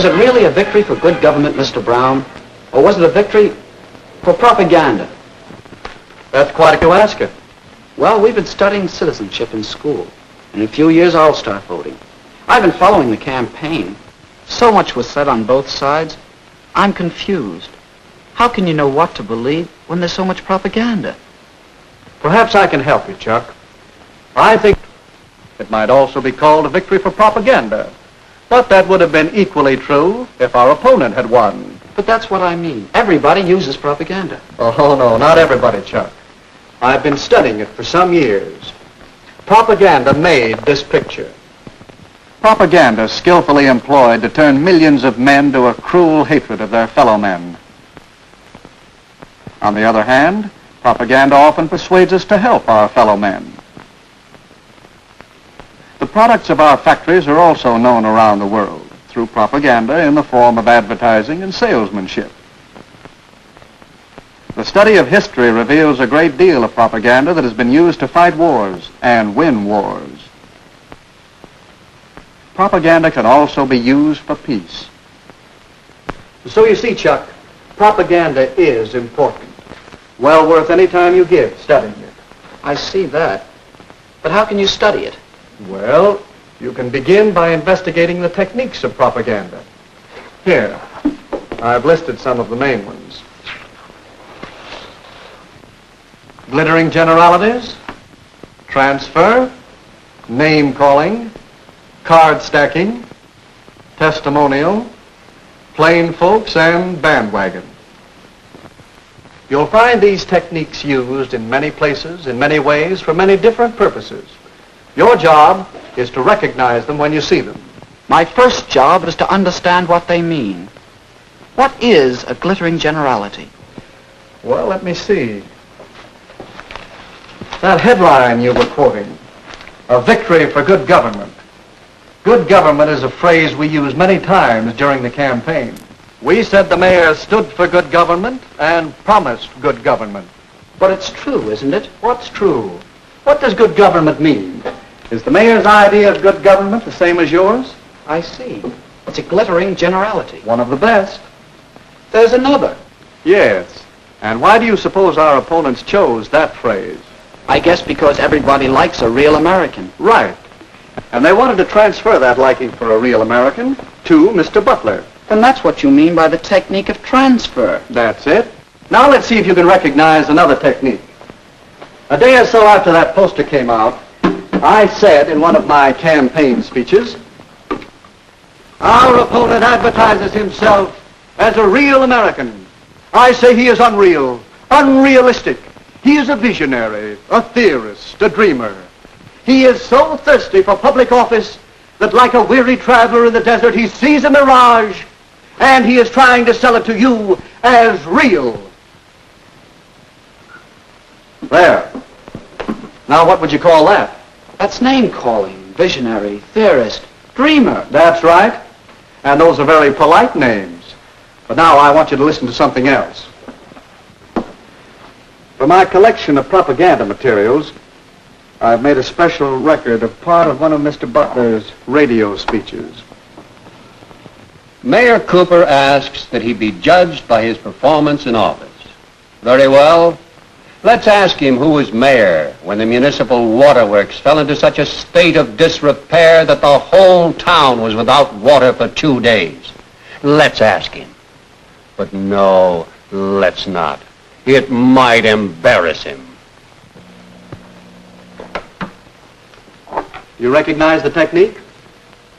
Was it really a victory for good government, Mr. Brown? Or was it a victory for propaganda? That's quite a question. Well, we've been studying citizenship in school. In a few years, I'll start voting. I've been following the campaign. So much was said on both sides. I'm confused. How can you know what to believe when there's so much propaganda? Perhaps I can help you, Chuck. I think it might also be called a victory for propaganda. But that would have been equally true if our opponent had won. But that's what I mean. Everybody uses propaganda. Oh, no, not everybody, Chuck. I've been studying it for some years. Propaganda made this picture. Propaganda skillfully employed to turn millions of men to a cruel hatred of their fellow men. On the other hand, propaganda often persuades us to help our fellow men. The products of our factories are also known around the world through propaganda in the form of advertising and salesmanship. The study of history reveals a great deal of propaganda that has been used to fight wars and win wars. Propaganda can also be used for peace. So you see, Chuck, propaganda is important. Well worth any time you give studying it. I see that. But how can you study it? Well, you can begin by investigating the techniques of propaganda. Here, I've listed some of the main ones. Glittering generalities, transfer, name-calling, card stacking, testimonial, plain folks, and bandwagon. You'll find these techniques used in many places, in many ways, for many different purposes. Your job is to recognize them when you see them. My first job is to understand what they mean. What is a glittering generality? Well, let me see. That headline you were quoting, a victory for good government. Good government is a phrase we use many times during the campaign. We said the mayor stood for good government and promised good government. But it's true, isn't it? What's true? What does good government mean? Is the mayor's idea of good government the same as yours? I see. It's a glittering generality. One of the best. There's another. Yes. And why do you suppose our opponents chose that phrase? I guess because everybody likes a real American. Right. And they wanted to transfer that liking for a real American to Mr. Butler. Then that's what you mean by the technique of transfer. That's it. Now let's see if you can recognize another technique. A day or so after that poster came out, I said in one of my campaign speeches, our opponent advertises himself as a real American. I say he is unreal, unrealistic. He is a visionary, a theorist, a dreamer. He is so thirsty for public office that like a weary traveler in the desert, he sees a mirage and he is trying to sell it to you as real. There. Now what would you call that? That's name-calling, visionary, theorist, dreamer. That's right. And those are very polite names. But now I want you to listen to something else. For my collection of propaganda materials, I've made a special record of part of one of Mr. Butler's radio speeches. Mayor Cooper asks that he be judged by his performance in office. Very well. Let's ask him who was mayor when the municipal waterworks fell into such a state of disrepair that the whole town was without water for 2 days. Let's ask him. But no, let's not. It might embarrass him. You recognize the technique?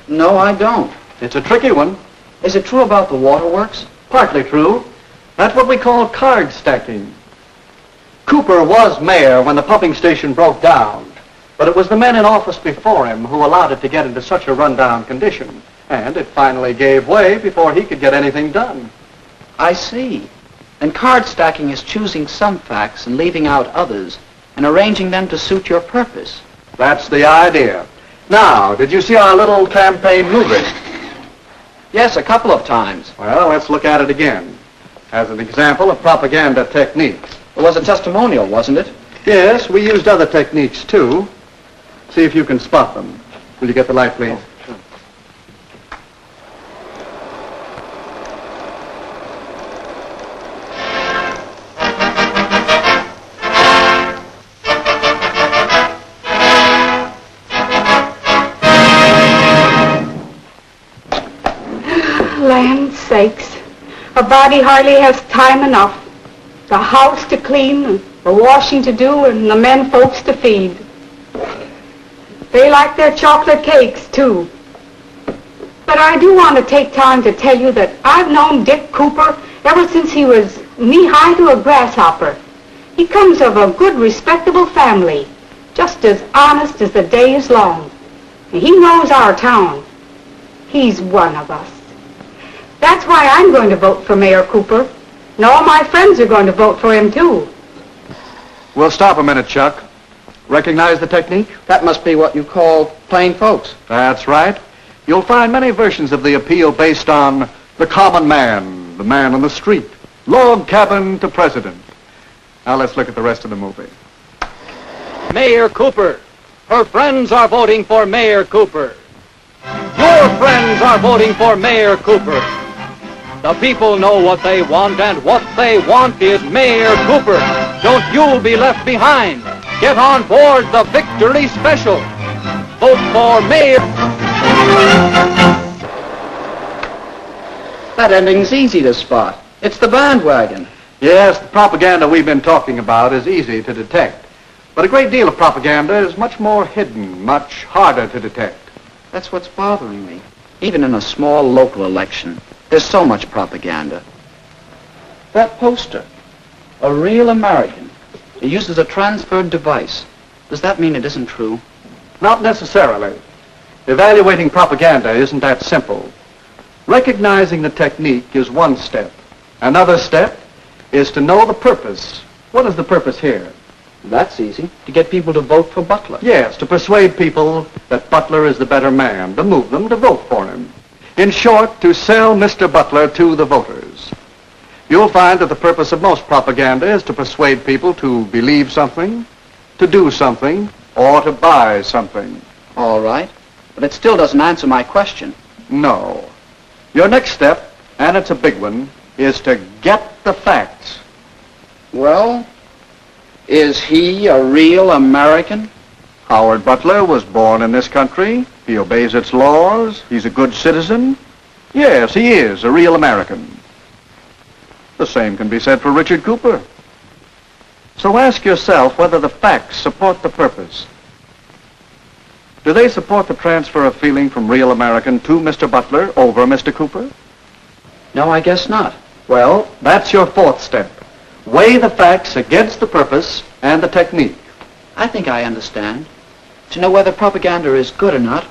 No, I don't. It's a tricky one. Is it true about the waterworks? Partly true. That's what we call card stacking. Cooper was mayor when the pumping station broke down, but it was the men in office before him who allowed it to get into such a rundown condition, and it finally gave way before he could get anything done. I see. And card stacking is choosing some facts and leaving out others and arranging them to suit your purpose. That's the idea. Now, did you see our little campaign rubric? Yes, a couple of times. Well, let's look at it again as an example of propaganda techniques. It was a testimonial, wasn't it? Yes, we used other techniques, too. See if you can spot them. Will you get the light, please? sakes. A body hardly has time enough. The house to clean, the washing to do, and the men folks to feed. They like their chocolate cakes, too. But I do want to take time to tell you that I've known Dick Cooper ever since he was knee-high to a grasshopper. He comes of a good, respectable family, just as honest as the day is long. And he knows our town. He's one of us. That's why I'm going to vote for Mayor Cooper. And all my friends are going to vote for him, too. We'll stop a minute, Chuck. Recognize the technique? That must be what you call plain folks. That's right. You'll find many versions of the appeal based on the common man, the man on the street, log cabin to president. Now let's look at the rest of the movie. Mayor Cooper. Her friends are voting for Mayor Cooper. Your friends are voting for Mayor Cooper. The people know what they want, and what they want is Mayor Cooper. Don't you be left behind. Get on board the Victory Special. Vote for Mayor. That ending's easy to spot. It's the bandwagon. Yes, the propaganda we've been talking about is easy to detect. But a great deal of propaganda is much more hidden, much harder to detect. That's what's bothering me. Even in a small local election, there's so much propaganda. That poster, a real American. It uses a transferred device. Does that mean it isn't true? Not necessarily. Evaluating propaganda isn't that simple. Recognizing the technique is one step. Another step is to know the purpose. What is the purpose here? That's easy. To get people to vote for Butler. Yes, to persuade people that Butler is the better man, to move them to vote for him. In short, to sell Mr. Butler to the voters. You'll find that the purpose of most propaganda is to persuade people to believe something, to do something, or to buy something. All right. But it still doesn't answer my question. No. Your next step, and it's a big one, is to get the facts. Well, is he a real American? Howard Butler was born in this country. He obeys its laws. He's a good citizen. Yes, he is a real American. The same can be said for Richard Cooper. So ask yourself whether the facts support the purpose. Do they support the transfer of feeling from real American to Mr. Butler over Mr. Cooper? No, I guess not. Well, that's your fourth step. Weigh the facts against the purpose and the technique. I think I understand. To know whether propaganda is good or not,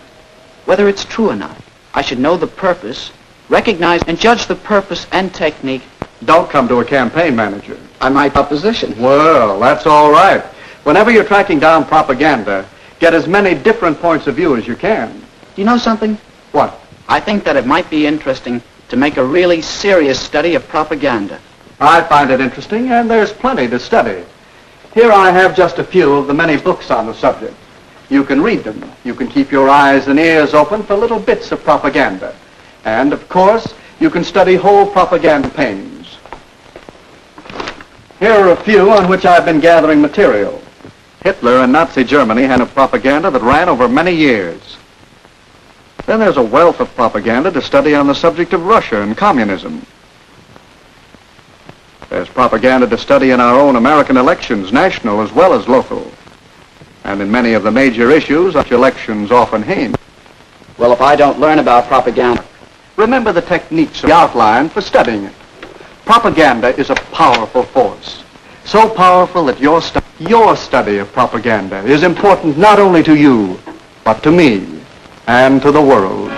whether it's true or not, I should know the purpose, recognize and judge the purpose and technique. Don't come to a campaign manager. I might opposition. Well, that's all right. Whenever you're tracking down propaganda, get as many different points of view as you can. Do you know something? What? I think that it might be interesting to make a really serious study of propaganda. I find it interesting, and there's plenty to study. Here I have just a few of the many books on the subject. You can read them. You can keep your eyes and ears open for little bits of propaganda. And, of course, you can study whole propaganda campaigns. Here are a few on which I've been gathering material. Hitler and Nazi Germany had a propaganda that ran over many years. Then there's a wealth of propaganda to study on the subject of Russia and communism. There's propaganda to study in our own American elections, national as well as local. And in many of the major issues, such elections often hinge. Well, if I don't learn about propaganda, Remember the techniques we outlined for studying it. Propaganda is a powerful force. So powerful that your study of propaganda is important not only to you, but to me and to the world.